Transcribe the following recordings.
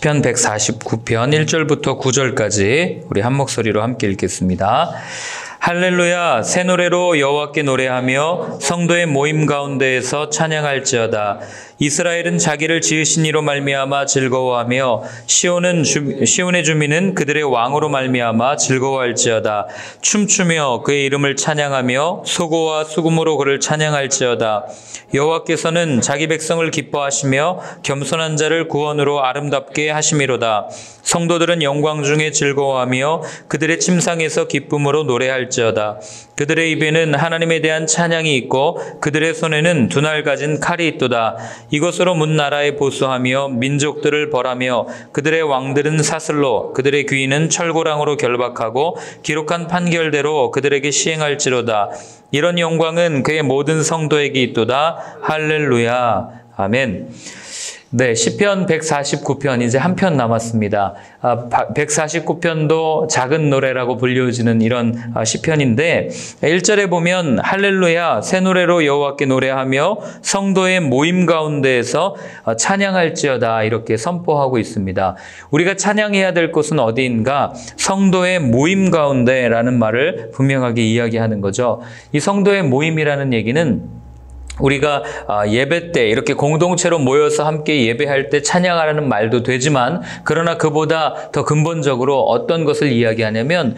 시편 149편 1절부터 9절까지 우리 한 목소리로 함께 읽겠습니다. 할렐루야, 새 노래로 여호와께 노래하며 성도의 모임 가운데에서 찬양할지어다. 이스라엘은 자기를 지으신 이로 말미암아 즐거워하며 시온의 주민은 그들의 왕으로 말미암아 즐거워할지어다. 춤추며 그의 이름을 찬양하며 소고와 수금으로 그를 찬양할지어다. 여호와께서는 자기 백성을 기뻐하시며 겸손한 자를 구원으로 아름답게 하심이로다. 성도들은 영광 중에 즐거워하며 그들의 침상에서 기쁨으로 노래할지어다. 그들의 입에는 하나님에 대한 찬양이 있고 그들의 손에는 두날 가진 칼이 있도다. 이것으로 문 나라에 보수하며 민족들을 벌하며 그들의 왕들은 사슬로 그들의 귀인은 철고랑으로 결박하고 기록한 판결대로 그들에게 시행할지로다. 이런 영광은 그의 모든 성도에게 있도다. 할렐루야. 아멘. 네, 시편 149편 이제 한 편 남았습니다. 149편도 작은 노래라고 불려지는 이런 시편인데 1절에 보면 할렐루야, 새 노래로 여호와께 노래하며 성도의 모임 가운데에서 찬양할지어다 이렇게 선포하고 있습니다. 우리가 찬양해야 될 곳은 어디인가? 성도의 모임 가운데라는 말을 분명하게 이야기하는 거죠. 이 성도의 모임이라는 얘기는 우리가 예배 때 이렇게 공동체로 모여서 함께 예배할 때 찬양하라는 말도 되지만 그러나 그보다 더 근본적으로 어떤 것을 이야기하냐면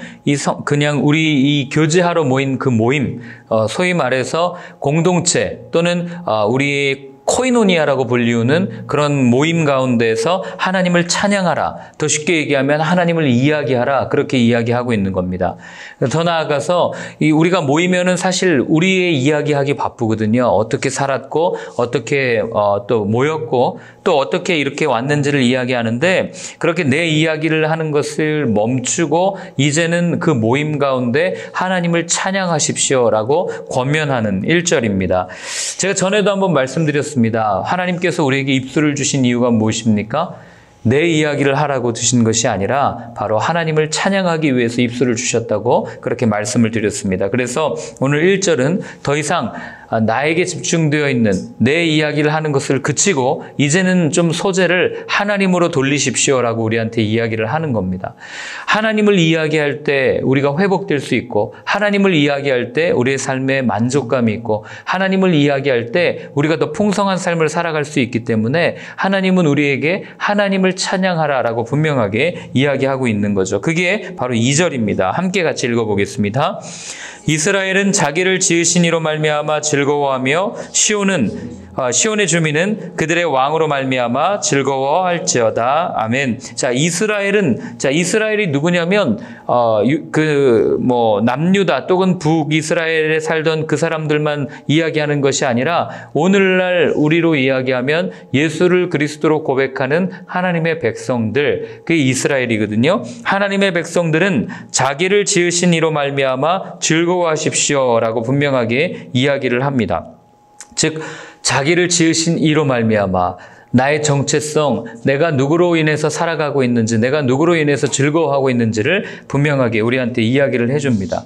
그냥 우리 이 교제하러 모인 그 모임, 소위 말해서 공동체 또는 우리 코이노니아라고 불리우는 그런 모임 가운데에서 하나님을 찬양하라. 더 쉽게 얘기하면 하나님을 이야기하라. 그렇게 이야기하고 있는 겁니다. 더 나아가서 우리가 모이면은 사실 우리의 이야기하기 바쁘거든요. 어떻게 살았고 어떻게 또 모였고 또 어떻게 이렇게 왔는지를 이야기하는데 그렇게 내 이야기를 하는 것을 멈추고 이제는 그 모임 가운데 하나님을 찬양하십시오라고 권면하는 1절입니다. 제가 전에도 한번 말씀드렸습니다. 하나님께서 우리에게 입술을 주신 이유가 무엇입니까? 내 이야기를 하라고 주신 것이 아니라 바로 하나님을 찬양하기 위해서 입술을 주셨다고 그렇게 말씀을 드렸습니다. 그래서 오늘 1절은 더 이상 나에게 집중되어 있는 내 이야기를 하는 것을 그치고 이제는 좀 소재를 하나님으로 돌리십시오라고 우리한테 이야기를 하는 겁니다. 하나님을 이야기할 때 우리가 회복될 수 있고 하나님을 이야기할 때 우리의 삶에 만족감이 있고 하나님을 이야기할 때 우리가 더 풍성한 삶을 살아갈 수 있기 때문에 하나님은 우리에게 하나님을 찬양하라라고 분명하게 이야기하고 있는 거죠. 그게 바로 2절입니다. 함께 같이 읽어보겠습니다. 이스라엘은 자기를 지으신 이로 말미암아 즐거워하며 시온의 주민은 그들의 왕으로 말미암아 즐거워할지어다. 아멘. 자, 이스라엘이 누구냐면 남유다 또는 북이스라엘에 살던 그 사람들만 이야기하는 것이 아니라 오늘날 우리로 이야기하면 예수를 그리스도로 고백하는 하나님의 백성들, 그게 이스라엘이거든요. 하나님의 백성들은 자기를 지으신 이로 말미암아 즐거워하십시오라고 분명하게 이야기를 합니다. 즉 자기를 지으신 이로 말미암아 나의 정체성, 내가 누구로 인해서 살아가고 있는지, 내가 누구로 인해서 즐거워하고 있는지를 분명하게 우리한테 이야기를 해줍니다.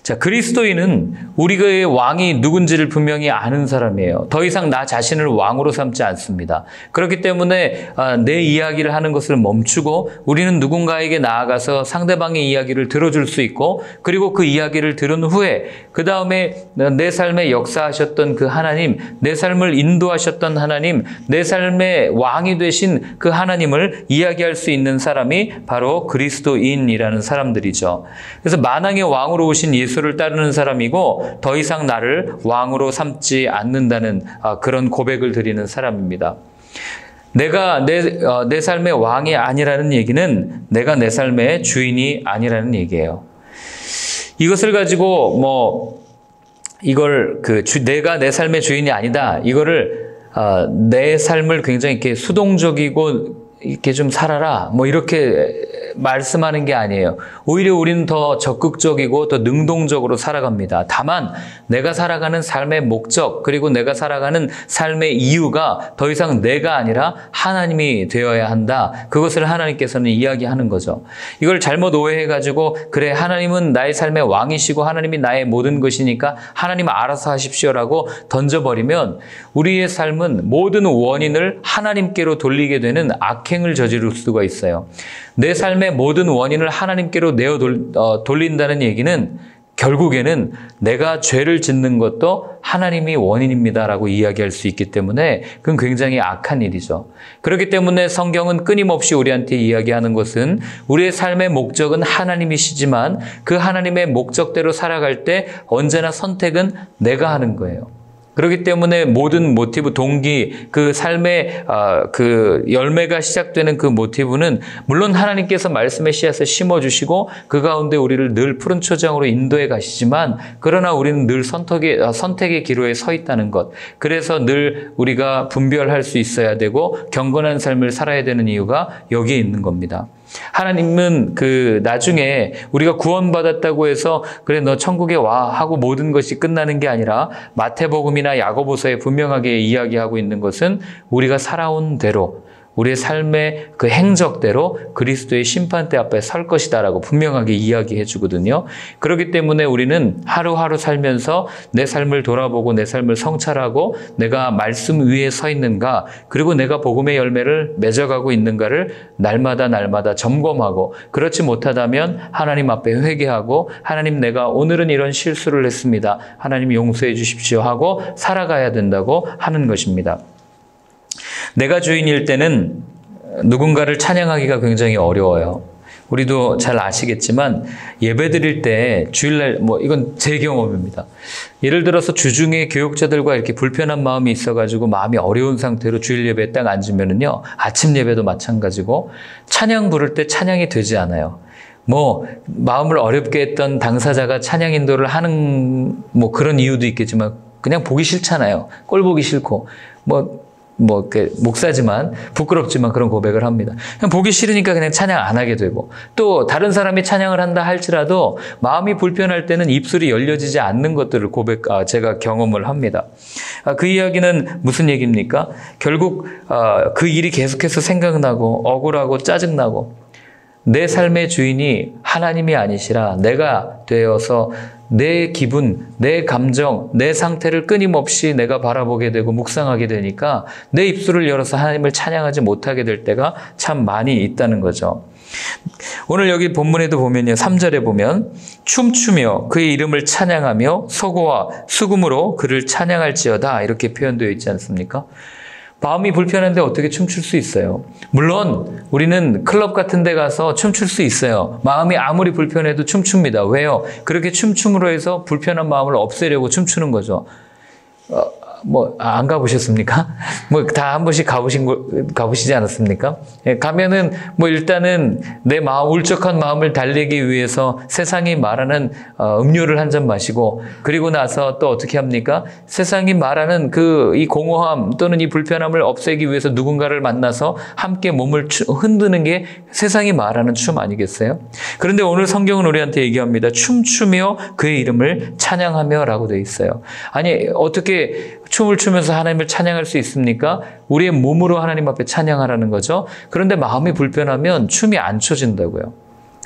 자, 그리스도인은 우리의 왕이 누군지를 분명히 아는 사람이에요. 더 이상 나 자신을 왕으로 삼지 않습니다. 그렇기 때문에 내 이야기를 하는 것을 멈추고 우리는 누군가에게 나아가서 상대방의 이야기를 들어줄 수 있고 그리고 그 이야기를 들은 후에 그 다음에 내 삶에 역사하셨던 그 하나님, 내 삶을 인도하셨던 하나님, 내 삶의 왕이 되신 그 하나님을 이야기할 수 있는 사람이 바로 그리스도인이라는 사람들이죠. 그래서 만왕의 왕으로 오신 예수를 따르는 사람이고 더 이상 나를 왕으로 삼지 않는다는 그런 고백을 드리는 사람입니다. 내가 내 삶의 왕이 아니라는 얘기는 내가 내 삶의 주인이 아니라는 얘기예요. 이것을 가지고 내가 내 삶의 주인이 아니다. 이거를 내 삶을 굉장히 이렇게 수동적이고 이렇게 좀 살아라. 이렇게 말씀하는 게 아니에요. 오히려 우리는 더 적극적이고 더 능동적으로 살아갑니다. 다만 내가 살아가는 삶의 목적 그리고 내가 살아가는 삶의 이유가 더 이상 내가 아니라 하나님이 되어야 한다. 그것을 하나님께서는 이야기하는 거죠. 이걸 잘못 오해해가지고 그래 하나님은 나의 삶의 왕이시고 하나님이 나의 모든 것이니까 하나님 알아서 하십시오라고 던져버리면 우리의 삶은 모든 원인을 하나님께로 돌리게 되는 악행을 저지를 수가 있어요. 내 삶의 모든 원인을 하나님께로 돌린다는 얘기는 결국에는 내가 죄를 짓는 것도 하나님이 원인입니다라고 이야기할 수 있기 때문에 그건 굉장히 악한 일이죠. 그렇기 때문에 성경은 끊임없이 우리한테 이야기하는 것은 우리의 삶의 목적은 하나님이시지만 그 하나님의 목적대로 살아갈 때 언제나 선택은 내가 하는 거예요. 그렇기 때문에 모든 모티브, 동기, 그 삶의 그 열매가 시작되는 그 모티브는 물론 하나님께서 말씀의 씨앗을 심어주시고 그 가운데 우리를 늘 푸른 초장으로 인도해 가시지만 그러나 우리는 늘 선택의 기로에 서 있다는 것. 그래서 늘 우리가 분별할 수 있어야 되고 경건한 삶을 살아야 되는 이유가 여기에 있는 겁니다. 하나님은 나중에 우리가 구원받았다고 해서 그래 너 천국에 와 하고 모든 것이 끝나는 게 아니라 마태복음이나 야고보서에 분명하게 이야기하고 있는 것은 우리가 살아온 대로 우리의 삶의 그 행적대로 그리스도의 심판대 앞에 설 것이다라고 분명하게 이야기해 주거든요. 그렇기 때문에 우리는 하루하루 살면서 내 삶을 돌아보고 내 삶을 성찰하고 내가 말씀 위에 서 있는가 그리고 내가 복음의 열매를 맺어가고 있는가를 날마다 점검하고 그렇지 못하다면 하나님 앞에 회개하고 하나님 내가 오늘은 이런 실수를 했습니다. 하나님 용서해 주십시오 하고 살아가야 된다고 하는 것입니다. 내가 주인일 때는 누군가를 찬양하기가 굉장히 어려워요. 우리도 잘 아시겠지만 예배 드릴 때 주일날 이건 제 경험입니다. 예를 들어서 주중에 교육자들과 이렇게 불편한 마음이 있어가지고 마음이 어려운 상태로 주일 예배에 딱 앉으면은요, 아침 예배도 마찬가지고 찬양 부를 때 찬양이 되지 않아요. 마음을 어렵게 했던 당사자가 찬양 인도를 하는 그런 이유도 있겠지만 그냥 보기 싫잖아요. 꼴 보기 싫고 목사지만 부끄럽지만 그런 고백을 합니다. 그냥 보기 싫으니까 그냥 찬양 안 하게 되고 또 다른 사람이 찬양을 한다 할지라도 마음이 불편할 때는 입술이 열려지지 않는 것들을 제가 경험을 합니다. 그 이야기는 무슨 얘기입니까? 결국 그 일이 계속해서 생각나고 억울하고 짜증나고 내 삶의 주인이 하나님이 아니시라 내가 되어서 내 기분, 내 감정, 내 상태를 끊임없이 내가 바라보게 되고 묵상하게 되니까 내 입술을 열어서 하나님을 찬양하지 못하게 될 때가 참 많이 있다는 거죠. 오늘 여기 본문에도 보면요. 3절에 보면 춤추며 그의 이름을 찬양하며 소고와 수금으로 그를 찬양할지어다 이렇게 표현되어 있지 않습니까? 마음이 불편한데 어떻게 춤출 수 있어요? 물론 우리는 클럽 같은 데 가서 춤출 수 있어요. 마음이 아무리 불편해도 춤춥니다. 왜요? 그렇게 춤춤으로 해서 불편한 마음을 없애려고 춤추는 거죠. 안 가보셨습니까? 다 한 번씩 가보시지 않았습니까? 예, 가면은 일단은 내 울적한 마음을 달래기 위해서 세상이 말하는 음료를 한 잔 마시고 그리고 나서 또 어떻게 합니까? 세상이 말하는 이 공허함 또는 이 불편함을 없애기 위해서 누군가를 만나서 함께 몸을 흔드는 게 세상이 말하는 춤 아니겠어요? 그런데 오늘 성경은 우리한테 얘기합니다. 춤추며 그의 이름을 찬양하며 라고 되어 있어요. 아니 어떻게 춤을 추면서 하나님을 찬양할 수 있습니까? 우리의 몸으로 하나님 앞에 찬양하라는 거죠. 그런데 마음이 불편하면 춤이 안 춰진다고요.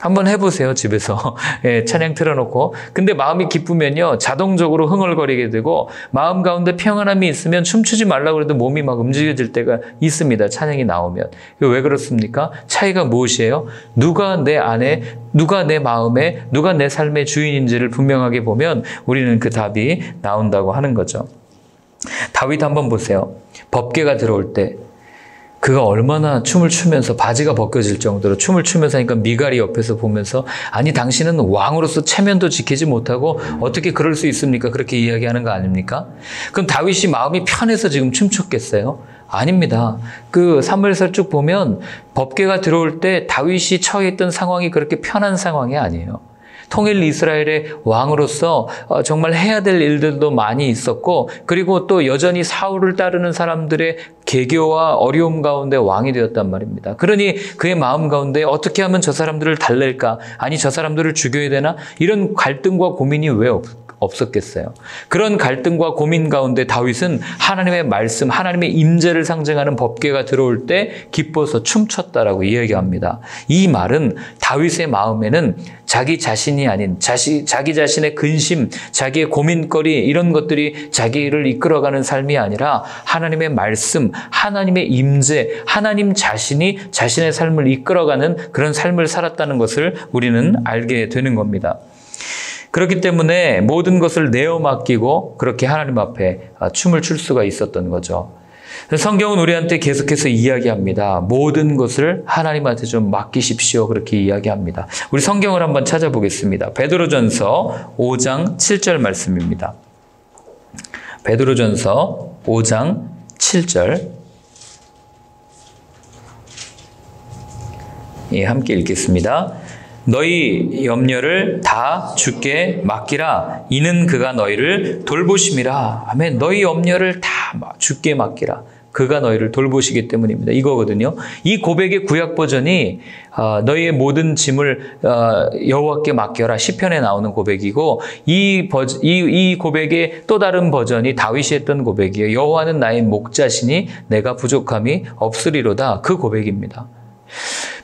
한번 해보세요, 집에서. 예, 찬양 틀어놓고. 근데 마음이 기쁘면요, 자동적으로 흥얼거리게 되고, 마음 가운데 평안함이 있으면 춤추지 말라고 해도 몸이 막 움직여질 때가 있습니다, 찬양이 나오면. 왜 그렇습니까? 차이가 무엇이에요? 누가 내 안에, 누가 내 마음에, 누가 내 삶의 주인인지를 분명하게 보면 우리는 그 답이 나온다고 하는 거죠. 다윗 한번 보세요. 법궤가 들어올 때 그가 얼마나 춤을 추면서 바지가 벗겨질 정도로 춤을 추면서 하니까 미갈이 옆에서 보면서 아니 당신은 왕으로서 체면도 지키지 못하고 어떻게 그럴 수 있습니까? 그렇게 이야기하는 거 아닙니까? 그럼 다윗이 마음이 편해서 지금 춤췄겠어요? 아닙니다. 그 사무엘서 쭉 보면 법궤가 들어올 때 다윗이 처해 있던 상황이 그렇게 편한 상황이 아니에요. 통일 이스라엘의 왕으로서 정말 해야 될 일들도 많이 있었고 그리고 또 여전히 사울을 따르는 사람들의 개교와 어려움 가운데 왕이 되었단 말입니다. 그러니 그의 마음 가운데 어떻게 하면 저 사람들을 달랠까? 아니, 저 사람들을 죽여야 되나? 이런 갈등과 고민이 왜 없었겠어요? 그런 갈등과 고민 가운데 다윗은 하나님의 말씀, 하나님의 임재를 상징하는 법궤가 들어올 때 기뻐서 춤췄다라고 이야기합니다. 이 말은 다윗의 마음에는 자기 자신이 아닌 자기 자신의 근심, 자기의 고민거리 이런 것들이 자기를 이끌어가는 삶이 아니라 하나님의 말씀, 하나님의 임재, 하나님 자신이 자신의 삶을 이끌어가는 그런 삶을 살았다는 것을 우리는 알게 되는 겁니다. 그렇기 때문에 모든 것을 내어 맡기고 그렇게 하나님 앞에 춤을 출 수가 있었던 거죠. 성경은 우리한테 계속해서 이야기합니다. 모든 것을 하나님한테 좀 맡기십시오. 그렇게 이야기합니다. 우리 성경을 한번 찾아보겠습니다. 베드로전서 5장 7절 말씀입니다. 베드로전서 5장 7절. 예, 함께 읽겠습니다. 너희 염려를 다 주께 맡기라. 이는 그가 너희를 돌보심이라. 아멘. 너희 염려를 다 주께 맡기라. 그가 너희를 돌보시기 때문입니다. 이거거든요. 이 고백의 구약 버전이 너희의 모든 짐을 여호와께 맡겨라. 시편에 나오는 고백이고 이 고백의 또 다른 버전이 다윗이 했던 고백이에요. 여호와는 나의 목자시니 내가 부족함이 없으리로다. 그 고백입니다.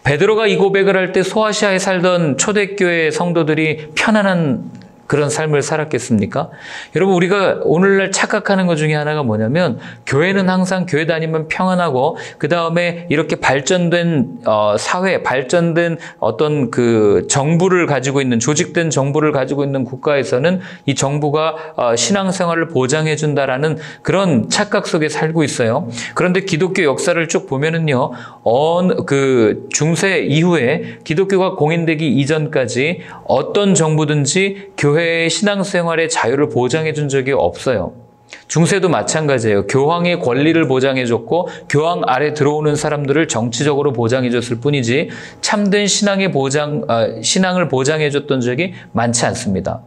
베드로가 이 고백을 할 때 소아시아에 살던 초대교회 성도들이 편안한 그런 삶을 살았겠습니까? 여러분, 우리가 오늘날 착각하는 것 중에 하나가 뭐냐면 교회는 항상 교회 다니면 평안하고 그 다음에 이렇게 발전된 사회, 발전된 어떤 그 정부를 가지고 있는 조직된 정부를 가지고 있는 국가에서는 이 정부가 신앙생활을 보장해 준다라는 그런 착각 속에 살고 있어요. 그런데 기독교 역사를 쭉 보면은요, 그 중세 이후에 기독교가 공인되기 이전까지 어떤 정부든지 교회의 신앙생활의 자유를 보장해 준 적이 없어요. 중세도 마찬가지예요. 교황의 권리를 보장해 줬고 교황 아래 들어오는 사람들을 정치적으로 보장해 줬을 뿐이지 참된 신앙을 보장해 줬던 적이 많지 않습니다.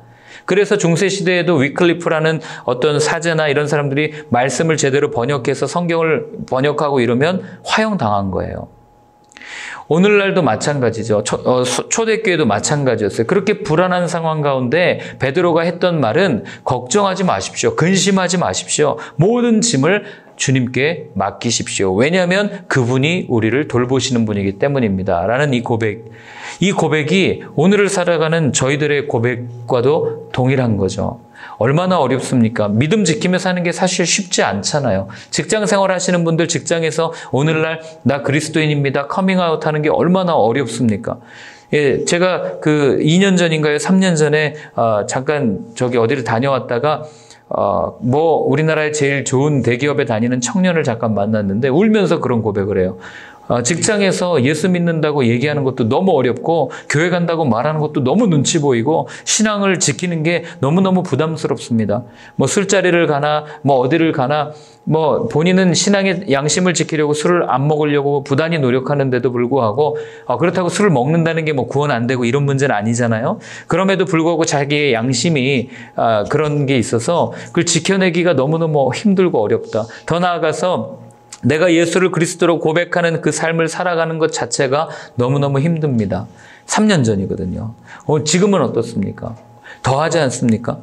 그래서 중세시대에도 위클리프라는 어떤 사제나 이런 사람들이 말씀을 제대로 번역해서 성경을 번역하고 이러면 화형당한 거예요. 오늘날도 마찬가지죠. 초대교회도 마찬가지였어요. 그렇게 불안한 상황 가운데 베드로가 했던 말은 걱정하지 마십시오. 근심하지 마십시오. 모든 짐을 주님께 맡기십시오. 왜냐하면 그분이 우리를 돌보시는 분이기 때문입니다. 라는 이 고백이 오늘을 살아가는 저희들의 고백과도 동일한 거죠. 얼마나 어렵습니까? 믿음 지키며 사는 게 사실 쉽지 않잖아요. 직장 생활 하시는 분들 직장에서 오늘날 나 그리스도인입니다. 커밍아웃 하는 게 얼마나 어렵습니까? 예, 제가 그 2년 전인가요? 3년 전에 잠깐 어디를 다녀왔다가 우리나라의 제일 좋은 대기업에 다니는 청년을 잠깐 만났는데 울면서 그런 고백을 해요. 직장에서 예수 믿는다고 얘기하는 것도 너무 어렵고 교회 간다고 말하는 것도 너무 눈치 보이고 신앙을 지키는 게 너무너무 부담스럽습니다. 술자리를 가나 어디를 가나 본인은 신앙의 양심을 지키려고 술을 안 먹으려고 부단히 노력하는데도 불구하고 그렇다고 술을 먹는다는 게 구원 안 되고 이런 문제는 아니잖아요. 그럼에도 불구하고 자기의 양심이 그런 게 있어서 그걸 지켜내기가 너무너무 힘들고 어렵다. 더 나아가서 내가 예수를 그리스도로 고백하는 그 삶을 살아가는 것 자체가 너무너무 힘듭니다. 3년 전이거든요. 지금은 어떻습니까? 더하지 않습니까?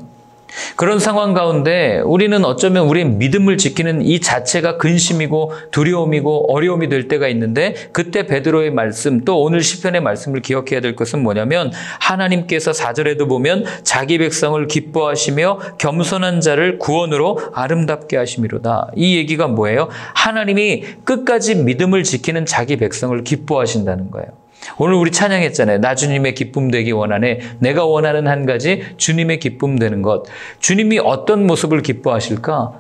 그런 상황 가운데 우리는 어쩌면 우리의 믿음을 지키는 이 자체가 근심이고 두려움이고 어려움이 될 때가 있는데 그때 베드로의 말씀 또 오늘 시편의 말씀을 기억해야 될 것은 뭐냐면 하나님께서 4절에도 보면 자기 백성을 기뻐하시며 겸손한 자를 구원으로 아름답게 하심이로다. 이 얘기가 뭐예요? 하나님이 끝까지 믿음을 지키는 자기 백성을 기뻐하신다는 거예요. 오늘 우리 찬양했잖아요. 나 주님의 기쁨 되기 원하네. 내가 원하는 한 가지 주님의 기쁨 되는 것. 주님이 어떤 모습을 기뻐하실까?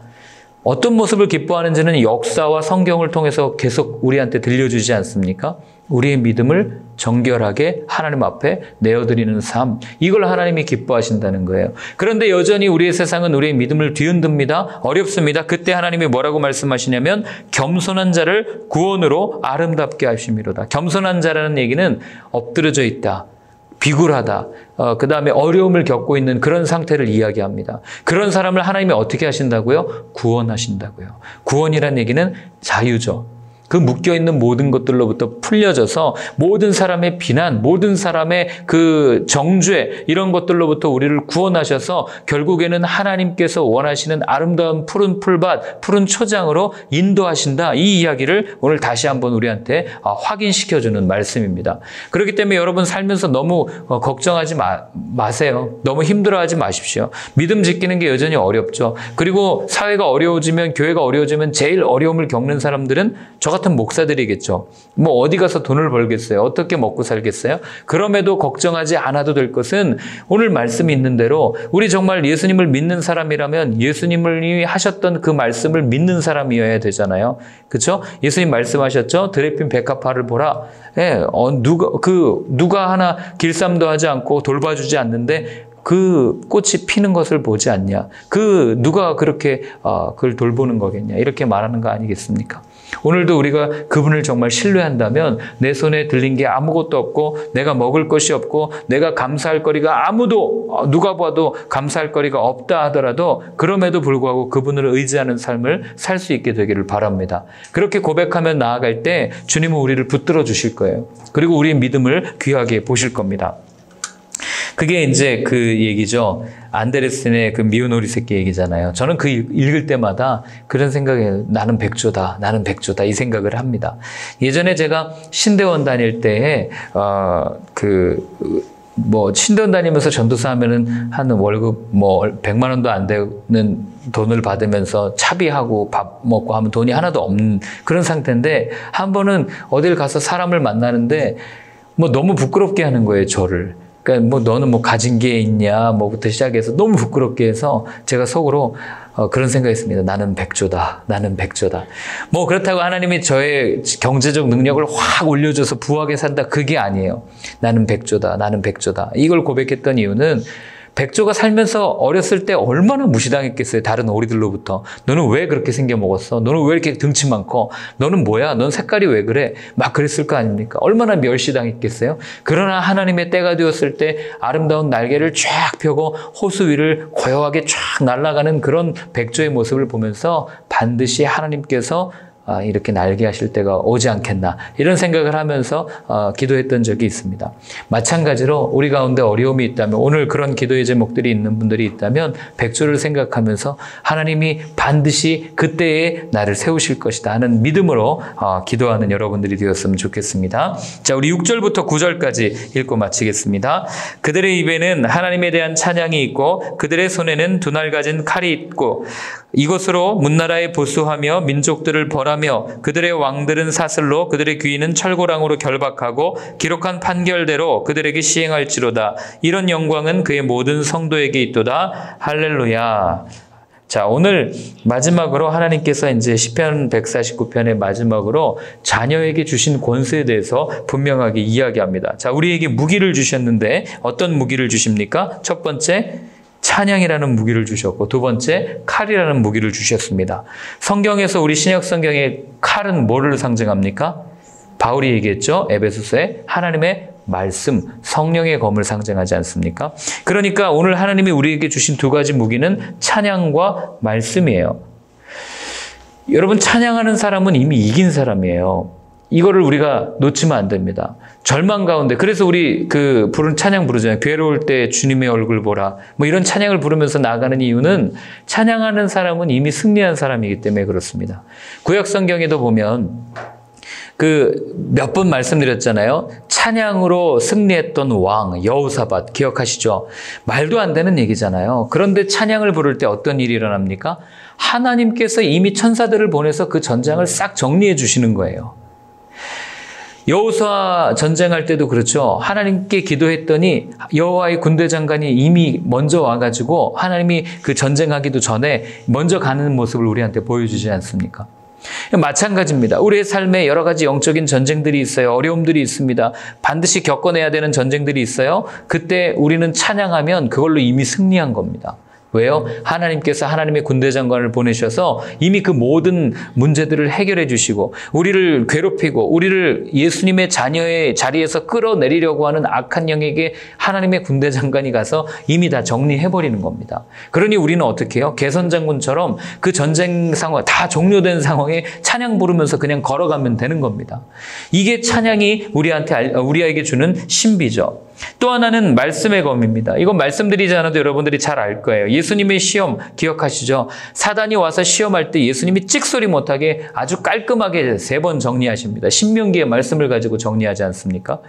어떤 모습을 기뻐하는지는 역사와 성경을 통해서 계속 우리한테 들려주지 않습니까? 우리의 믿음을 정결하게 하나님 앞에 내어드리는 삶. 이걸 하나님이 기뻐하신다는 거예요. 그런데 여전히 우리의 세상은 우리의 믿음을 뒤흔듭니다. 어렵습니다. 그때 하나님이 뭐라고 말씀하시냐면 겸손한 자를 구원으로 아름답게 하심이로다. 겸손한 자라는 얘기는 엎드려져 있다. 비굴하다. 그 다음에 어려움을 겪고 있는 그런 상태를 이야기합니다. 그런 사람을 하나님이 어떻게 하신다고요? 구원하신다고요. 구원이란 얘기는 자유죠. 그 묶여있는 모든 것들로부터 풀려져서 모든 사람의 비난, 모든 사람의 그 정죄 이런 것들로부터 우리를 구원하셔서 결국에는 하나님께서 원하시는 아름다운 푸른 풀밭, 푸른 초장으로 인도하신다. 이 이야기를 오늘 다시 한번 우리한테 확인시켜주는 말씀입니다. 그렇기 때문에 여러분 살면서 너무 걱정하지 마세요. 너무 힘들어하지 마십시오. 믿음 지키는 게 여전히 어렵죠. 그리고 사회가 어려워지면, 교회가 어려워지면 제일 어려움을 겪는 사람들은 저 같은 목사들이겠죠. 뭐 어디 가서 돈을 벌겠어요? 어떻게 먹고 살겠어요? 그럼에도 걱정하지 않아도 될 것은 오늘 말씀이 있는 대로 우리 정말 예수님을 믿는 사람이라면 예수님이 하셨던 그 말씀을 믿는 사람이어야 되잖아요. 그렇죠? 예수님 말씀하셨죠? 들에 핀 백합화를 보라. 예, 누가 하나 길쌈도 하지 않고 돌봐주지 않는데 그 꽃이 피는 것을 보지 않냐? 누가 그렇게 그걸 돌보는 거겠냐? 이렇게 말하는 거 아니겠습니까? 오늘도 우리가 그분을 정말 신뢰한다면 내 손에 들린 게 아무것도 없고 내가 먹을 것이 없고 내가 감사할 거리가 아무도 누가 봐도 감사할 거리가 없다 하더라도 그럼에도 불구하고 그분을 의지하는 삶을 살 수 있게 되기를 바랍니다. 그렇게 고백하며 나아갈 때 주님은 우리를 붙들어 주실 거예요. 그리고 우리의 믿음을 귀하게 보실 겁니다. 그게 이제 그 얘기죠. 안데르센의 그 미운 오리 새끼 얘기잖아요. 저는 그 읽을 때마다 그런 생각에 나는 백조다, 나는 백조다 이 생각을 합니다. 예전에 제가 신대원 다닐 때에 신대원 다니면서 전도사 하면은 한 월급 100만 원도 안 되는 돈을 받으면서 차비하고 밥 먹고 하면 돈이 하나도 없는 그런 상태인데 한 번은 어딜 가서 사람을 만나는데 너무 부끄럽게 하는 거예요, 저를. 그러니까 너는 가진 게 있냐 부터 시작해서 너무 부끄럽게 해서 제가 속으로 그런 생각했습니다. 나는 백조다. 나는 백조다. 그렇다고 하나님이 저의 경제적 능력을 확 올려줘서 부하게 산다. 그게 아니에요. 나는 백조다. 나는 백조다. 이걸 고백했던 이유는 백조가 살면서 어렸을 때 얼마나 무시당했겠어요. 다른 오리들로부터. 너는 왜 그렇게 생겨 먹었어? 너는 왜 이렇게 등치 많고? 너는 뭐야? 넌 색깔이 왜 그래? 막 그랬을 거 아닙니까? 얼마나 멸시당했겠어요? 그러나 하나님의 때가 되었을 때 아름다운 날개를 쫙 펴고 호수 위를 고요하게 쫙 날아가는 그런 백조의 모습을 보면서 반드시 하나님께서 이렇게 날게 하실 때가 오지 않겠나 이런 생각을 하면서 기도했던 적이 있습니다. 마찬가지로 우리 가운데 어려움이 있다면 오늘 그런 기도의 제목들이 있는 분들이 있다면 백조를 생각하면서 하나님이 반드시 그때에 나를 세우실 것이다 하는 믿음으로 기도하는 여러분들이 되었으면 좋겠습니다. 자, 우리 6절부터 9절까지 읽고 마치겠습니다. 그들의 입에는 하나님에 대한 찬양이 있고 그들의 손에는 두 날 가진 칼이 있고 이것으로 문나라에 보수하며 민족들을 벌하며 그들의 왕들은 사슬로 그들의 귀인은 철고랑으로 결박하고 기록한 판결대로 그들에게 시행할지로다. 이런 영광은 그의 모든 성도에게 있도다. 할렐루야. 자, 오늘 마지막으로 하나님께서 이제 시편 149편의 마지막으로 자녀에게 주신 권세에 대해서 분명하게 이야기합니다. 자, 우리에게 무기를 주셨는데 어떤 무기를 주십니까? 첫 번째, 찬양이라는 무기를 주셨고 두 번째 칼이라는 무기를 주셨습니다. 성경에서 우리 신약 성경의 칼은 뭐를 상징합니까? 바울이 얘기했죠. 에베소서에 하나님의 말씀, 성령의 검을 상징하지 않습니까? 그러니까 오늘 하나님이 우리에게 주신 두 가지 무기는 찬양과 말씀이에요. 여러분, 찬양하는 사람은 이미 이긴 사람이에요. 이거를 우리가 놓치면 안 됩니다. 절망 가운데, 그래서 우리 부른 찬양 부르잖아요. 괴로울 때 주님의 얼굴 보라. 이런 찬양을 부르면서 나가는 이유는 찬양하는 사람은 이미 승리한 사람이기 때문에 그렇습니다. 구약 성경에도 보면 몇 번 말씀드렸잖아요. 찬양으로 승리했던 왕 여호사밧 기억하시죠? 말도 안 되는 얘기잖아요. 그런데 찬양을 부를 때 어떤 일이 일어납니까? 하나님께서 이미 천사들을 보내서 그 전장을 싹 정리해 주시는 거예요. 여호수아 전쟁할 때도 그렇죠. 하나님께 기도했더니 여호와의 군대 장관이 이미 먼저 와가지고 하나님이 그 전쟁하기도 전에 먼저 가는 모습을 우리한테 보여주지 않습니까? 마찬가지입니다. 우리의 삶에 여러 가지 영적인 전쟁들이 있어요. 어려움들이 있습니다. 반드시 겪어내야 되는 전쟁들이 있어요. 그때 우리는 찬양하면 그걸로 이미 승리한 겁니다. 왜요? 하나님께서 하나님의 군대 장관을 보내셔서 이미 그 모든 문제들을 해결해 주시고 우리를 괴롭히고 우리를 예수님의 자녀의 자리에서 끌어내리려고 하는 악한 영에게 하나님의 군대 장관이 가서 이미 다 정리해버리는 겁니다. 그러니 우리는 어떻게 해요? 개선장군처럼 그 전쟁 상황 다 종료된 상황에 찬양 부르면서 그냥 걸어가면 되는 겁니다. 이게 찬양이 우리에게 주는 신비죠. 또 하나는 말씀의 검입니다. 이건 말씀드리지 않아도 여러분들이 잘 알 거예요. 예수님의 시험 기억하시죠? 사단이 와서 시험할 때 예수님이 찍소리 못하게 아주 깔끔하게 3번 정리하십니다. 신명기의 말씀을 가지고 정리하지 않습니까?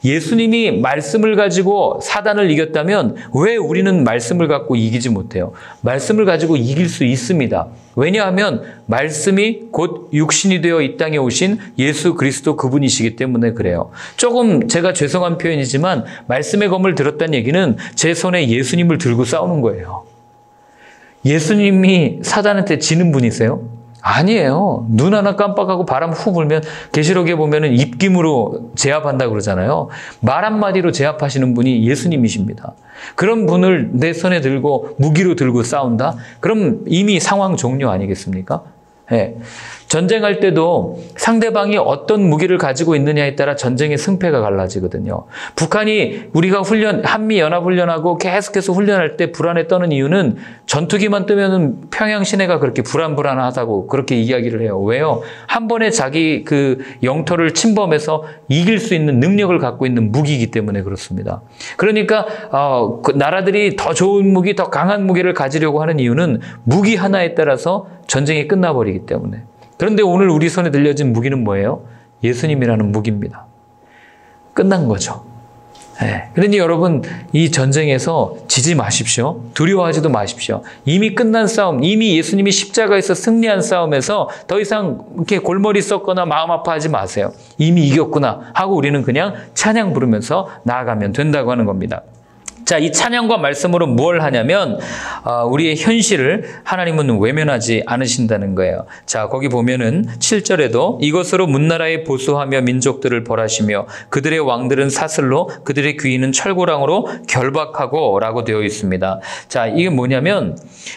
예수님이 말씀을 가지고 사단을 이겼다면 왜 우리는 말씀을 갖고 이기지 못해요? 말씀을 가지고 이길 수 있습니다. 왜냐하면 말씀이 곧 육신이 되어 이 땅에 오신 예수 그리스도 그분이시기 때문에 그래요. 조금 제가 죄송한 표현이지만 말씀의 검을 들었다는 얘기는 제 손에 예수님을 들고 싸우는 거예요. 예수님이 사단한테 지는 분이세요? 아니에요. 눈 하나 깜빡하고 바람 후 불면 계시록에 보면은 입김으로 제압한다 그러잖아요. 말 한마디로 제압하시는 분이 예수님이십니다. 그런 분을 내 손에 들고 무기로 들고 싸운다? 그럼 이미 상황 종료 아니겠습니까? 네. 전쟁할 때도 상대방이 어떤 무기를 가지고 있느냐에 따라 전쟁의 승패가 갈라지거든요. 북한이 우리가 한미연합훈련하고 계속해서 훈련할 때 불안에 떠는 이유는 전투기만 뜨면은 평양 시내가 그렇게 불안하다고 그렇게 이야기를 해요. 왜요? 한 번에 자기 그 영토를 침범해서 이길 수 있는 능력을 갖고 있는 무기이기 때문에 그렇습니다. 그러니까 그 나라들이 더 좋은 무기, 더 강한 무기를 가지려고 하는 이유는 무기 하나에 따라서 전쟁이 끝나버리기 때문에. 그런데 오늘 우리 손에 들려진 무기는 뭐예요? 예수님이라는 무기입니다. 끝난 거죠. 네. 그러니 여러분 이 전쟁에서 지지 마십시오. 두려워하지도 마십시오. 이미 끝난 싸움, 이미 예수님이 십자가에서 승리한 싸움에서 더 이상 이렇게 골머리 썩거나 마음 아파하지 마세요. 이미 이겼구나 하고 우리는 그냥 찬양 부르면서 나아가면 된다고 하는 겁니다. 자, 이 찬양과 말씀으로 뭘 하냐면 우리의 현실을 하나님은 외면하지 않으신다는 거예요. 자, 거기 보면은 7절에도 이것으로 문나라에 보수하며 민족들을 벌하시며 그들의 왕들은 사슬로 그들의 귀인은 철고랑으로 결박하고 라고 되어 있습니다. 자, 이게 뭐냐면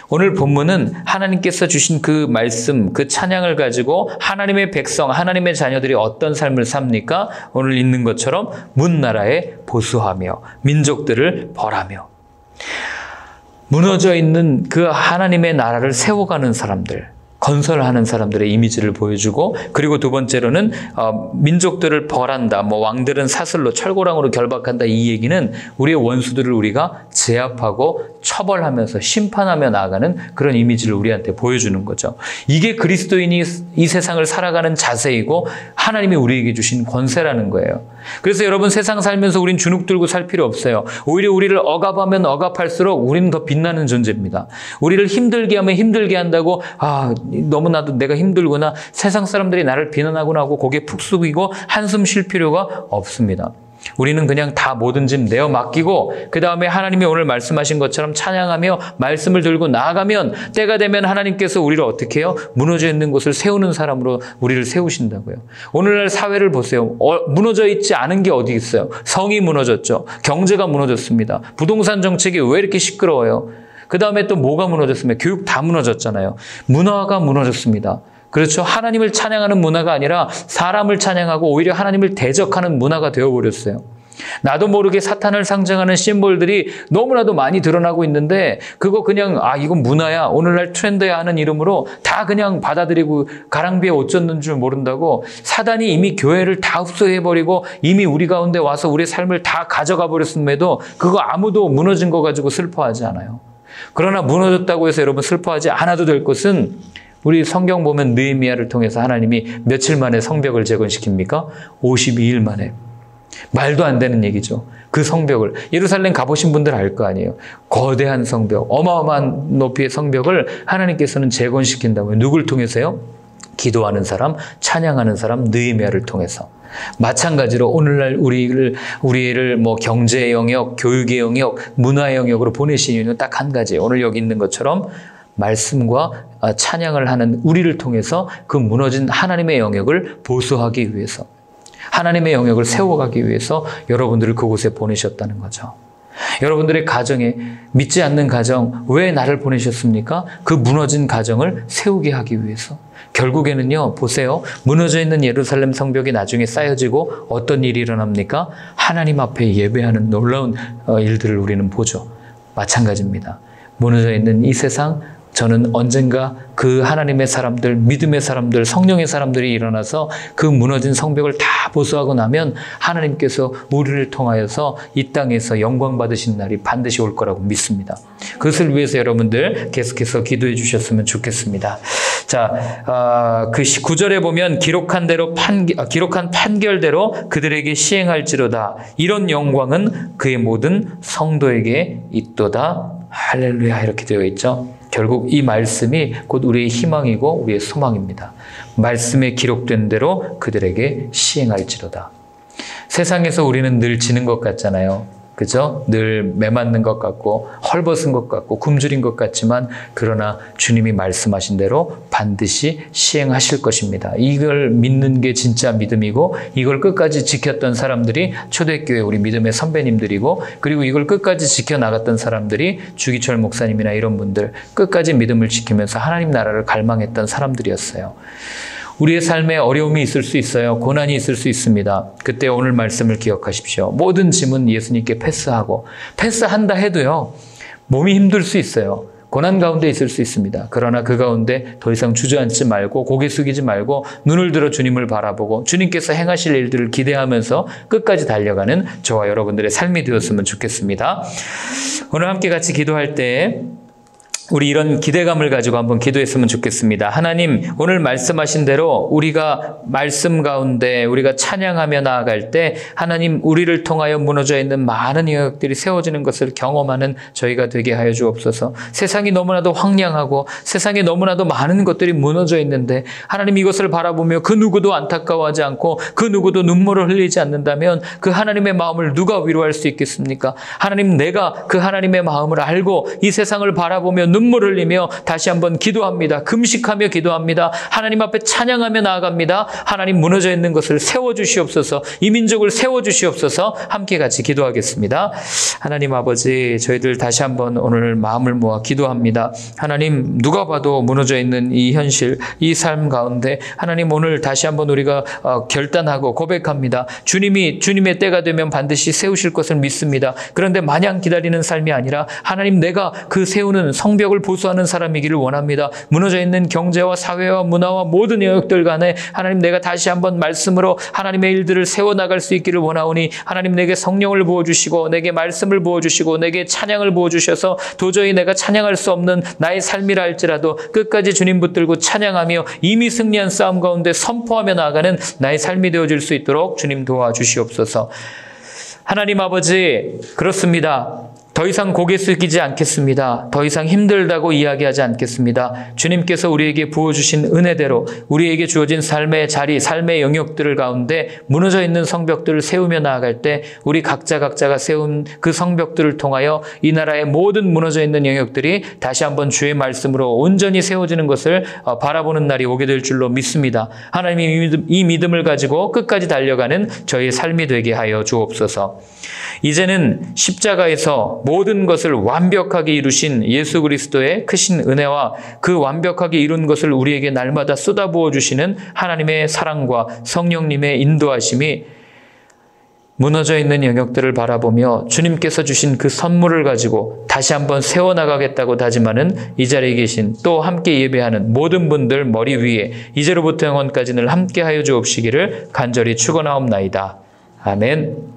오늘 본문은 하나님께서 주신 그 말씀, 그 찬양을 가지고 하나님의 백성, 하나님의 자녀들이 어떤 삶을 삽니까? 오늘 있는 것처럼 문나라에 보수하며 민족들을 벌하며 무너져 있는 그 하나님의 나라를 세워가는 사람들, 건설하는 사람들의 이미지를 보여주고, 그리고 두 번째로는 민족들을 벌한다, 왕들은 사슬로 철고랑으로 결박한다, 이 얘기는 우리의 원수들을 우리가 제압하고 처벌하면서 심판하며 나아가는 그런 이미지를 우리한테 보여주는 거죠. 이게 그리스도인이 이 세상을 살아가는 자세이고 하나님이 우리에게 주신 권세라는 거예요. 그래서 여러분 세상 살면서 우린 주눅 들고 살 필요 없어요. 오히려 우리를 억압하면 억압할수록 우리는 더 빛나는 존재입니다. 우리를 힘들게 하면 힘들게 한다고 너무나도 내가 힘들구나, 세상 사람들이 나를 비난하구나 하고 고개 푹 숙이고 한숨 쉴 필요가 없습니다. 우리는 그냥 다 모든 짐 내어 맡기고 그 다음에 하나님이 오늘 말씀하신 것처럼 찬양하며 말씀을 들고 나아가면 때가 되면 하나님께서 우리를 어떻게 해요? 무너져 있는 곳을 세우는 사람으로 우리를 세우신다고요. 오늘날 사회를 보세요. 무너져 있지 않은 게 어디 있어요? 성이 무너졌죠. 경제가 무너졌습니다. 부동산 정책이 왜 이렇게 시끄러워요? 그 다음에 또 뭐가 무너졌습니까? 교육 다 무너졌잖아요. 문화가 무너졌습니다. 그렇죠. 하나님을 찬양하는 문화가 아니라 사람을 찬양하고 오히려 하나님을 대적하는 문화가 되어버렸어요. 나도 모르게 사탄을 상징하는 심볼들이 너무나도 많이 드러나고 있는데 그거 그냥 이건 문화야, 오늘날 트렌드야 하는 이름으로 다 그냥 받아들이고 가랑비에 옷 젖는 줄 모른다고 사단이 이미 교회를 다 흡수해버리고 이미 우리 가운데 와서 우리의 삶을 다 가져가 버렸음에도 그거 아무도 무너진 거 가지고 슬퍼하지 않아요. 그러나 무너졌다고 해서 여러분 슬퍼하지 않아도 될 것은 우리 성경 보면 느헤미야를 통해서 하나님이 며칠 만에 성벽을 재건시킵니까? 52일 만에. 말도 안 되는 얘기죠. 그 성벽을 예루살렘 가보신 분들 알 거 아니에요. 거대한 성벽, 어마어마한 높이의 성벽을 하나님께서는 재건시킨다고요. 누굴 통해서요? 기도하는 사람, 찬양하는 사람, 느헤미야를 통해서. 마찬가지로 오늘날 우리를 경제 영역, 교육의 영역, 문화의 영역으로 보내신 이유는 딱 한 가지예요. 오늘 여기 있는 것처럼 말씀과 찬양을 하는 우리를 통해서 그 무너진 하나님의 영역을 보수하기 위해서, 하나님의 영역을 세워가기 위해서 여러분들을 그곳에 보내셨다는 거죠. 여러분들의 가정에 믿지 않는 가정 왜 나를 보내셨습니까? 그 무너진 가정을 세우게 하기 위해서. 결국에는요, 보세요. 무너져 있는 예루살렘 성벽이 나중에 쌓여지고 어떤 일이 일어납니까? 하나님 앞에 예배하는 놀라운 일들을 우리는 보죠. 마찬가지입니다. 무너져 있는 이 세상, 저는 언젠가 그 하나님의 사람들, 믿음의 사람들, 성령의 사람들이 일어나서 그 무너진 성벽을 다 보수하고 나면 하나님께서 우리를 통하여서 이 땅에서 영광 받으신 날이 반드시 올 거라고 믿습니다. 그것을 위해서 여러분들 계속해서 기도해 주셨으면 좋겠습니다. 자, 그 9절에 보면 기록한 판결대로 그들에게 시행할지로다. 이런 영광은 그의 모든 성도에게 있도다. 할렐루야, 이렇게 되어 있죠. 결국 이 말씀이 곧 우리의 희망이고 우리의 소망입니다. 말씀에 기록된 대로 그들에게 시행할지로다. 세상에서 우리는 늘 지는 것 같잖아요. 그죠? 늘 매맞는 것 같고 헐벗은 것 같고 굶주린 것 같지만 그러나 주님이 말씀하신 대로 반드시 시행하실 것입니다. 이걸 믿는 게 진짜 믿음이고 이걸 끝까지 지켰던 사람들이 초대교회 우리 믿음의 선배님들이고 그리고 이걸 끝까지 지켜나갔던 사람들이 주기철 목사님이나 이런 분들 끝까지 믿음을 지키면서 하나님 나라를 갈망했던 사람들이었어요. 우리의 삶에 어려움이 있을 수 있어요. 고난이 있을 수 있습니다. 그때 오늘 말씀을 기억하십시오. 모든 짐은 예수님께 패스한다 해도요. 몸이 힘들 수 있어요. 고난 가운데 있을 수 있습니다. 그러나 그 가운데 더 이상 주저앉지 말고 고개 숙이지 말고 눈을 들어 주님을 바라보고 주님께서 행하실 일들을 기대하면서 끝까지 달려가는 저와 여러분들의 삶이 되었으면 좋겠습니다. 오늘 함께 같이 기도할 때 우리 이런 기대감을 가지고 한번 기도했으면 좋겠습니다. 하나님, 오늘 말씀하신 대로 우리가 말씀 가운데 우리가 찬양하며 나아갈 때 하나님 우리를 통하여 무너져 있는 많은 영역들이 세워지는 것을 경험하는 저희가 되게 하여 주옵소서. 세상이 너무나도 황량하고 세상에 너무나도 많은 것들이 무너져 있는데 하나님 이것을 바라보며 그 누구도 안타까워하지 않고 그 누구도 눈물을 흘리지 않는다면 그 하나님의 마음을 누가 위로할 수 있겠습니까? 하나님, 내가 그 하나님의 마음을 알고 이 세상을 바라보며 눈물을 흘리며 다시 한번 기도합니다. 금식하며 기도합니다. 하나님 앞에 찬양하며 나아갑니다. 하나님, 무너져 있는 것을 세워주시옵소서. 이 민족을 세워주시옵소서. 함께 같이 기도하겠습니다. 하나님 아버지, 저희들 다시 한번 오늘 마음을 모아 기도합니다. 하나님, 누가 봐도 무너져 있는 이 현실, 이 삶 가운데 하나님 오늘 다시 한번 우리가 결단하고 고백합니다. 주님의 때가 되면 반드시 세우실 것을 믿습니다. 그런데 마냥 기다리는 삶이 아니라 하나님, 내가 그 세우는 성벽을 보수하는 사람이기를 원합니다. 무너져 있는 경제와 사회와 문화와 모든 영역들 간에 하나님, 내가 다시 한번 말씀으로 하나님의 일들을 세워나갈 수 있기를 원하오니 하나님, 내게 성령을 부어주시고 내게 말씀을 부어주시고 내게 찬양을 부어주셔서 도저히 내가 찬양할 수 없는 나의 삶이라 할지라도 끝까지 주님 붙들고 찬양하며 이미 승리한 싸움 가운데 선포하며 나아가는 나의 삶이 되어질 수 있도록 주님 도와주시옵소서. 하나님 아버지, 그렇습니다. 더 이상 고개 숙이지 않겠습니다. 더 이상 힘들다고 이야기하지 않겠습니다. 주님께서 우리에게 부어주신 은혜대로 우리에게 주어진 삶의 자리, 삶의 영역들을 가운데 무너져 있는 성벽들을 세우며 나아갈 때 우리 각자가 세운 그 성벽들을 통하여 이 나라의 모든 무너져 있는 영역들이 다시 한번 주의 말씀으로 온전히 세워지는 것을 바라보는 날이 오게 될 줄로 믿습니다. 하나님이 이 믿음을 가지고 끝까지 달려가는 저희의 삶이 되게 하여 주옵소서. 이제는 십자가에서 모든 것을 완벽하게 이루신 예수 그리스도의 크신 은혜와 그 완벽하게 이룬 것을 우리에게 날마다 쏟아부어 주시는 하나님의 사랑과 성령님의 인도하심이 무너져 있는 영역들을 바라보며 주님께서 주신 그 선물을 가지고 다시 한번 세워나가겠다고 다짐하는 이 자리에 계신 또 함께 예배하는 모든 분들 머리 위에 이제로부터 영원까지 늘 함께하여 주옵시기를 간절히 축원하옵나이다. 아멘.